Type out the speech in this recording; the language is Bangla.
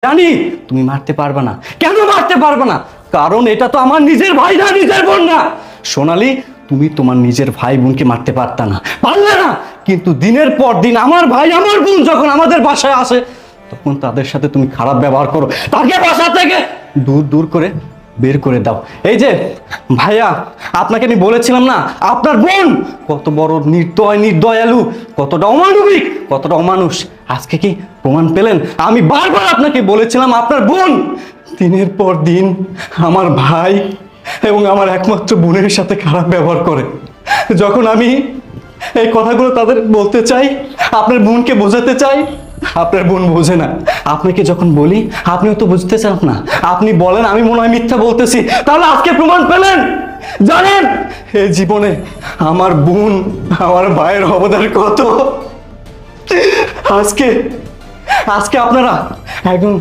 জানি তুমি মারতে পারবে না। কেন মারতে পারবে না? কারণ এটা তো আমার নিজের ভাই না, নিজের বোন না। সোনালি, তুমি তোমার নিজের ভাই বোনকে মারতে পারতা না, পারলে না। কিন্তু দিনের পর দিন আমার ভাই আমার বোন যখন আমাদের বাসায় আসে, তখন তাদের সাথে তুমি খারাপ ব্যবহার করো, তাকে বাসা থেকে দূর দূর করে বের করে দাও। এই যে ভাইয়া, আপনাকে আমি বলেছিলাম না, আপনার বোন কত বড় নির্দয়ালু, কতটা অমানবিক, কতটা অমানুষ। আজকে কি প্রমাণ পেলেন? আমি বারবার আপনাকে বলেছিলাম আপনার বোন দিনের পর দিন আমার ভাই এবং আমার একমাত্র বোনের সাথে খারাপ ব্যবহার করে। যখন আমি এই কথাগুলো তাদের বলতে চাই, আপনার বোনকে বোঝাতে চাই, আপনার বোন বোঝে না। আপনাকে যখন বলি আপনিও তো বুঝতে চান না, আপনি বলেন আমি মনে হয় মিথ্যা বলতেছি। তাহলে আজকে প্রমাণ পেলেন। জানেন এই জীবনে আমার বোন আমার ভাইয়ের অবদান কত। আজকে আজকে আপনারা একজন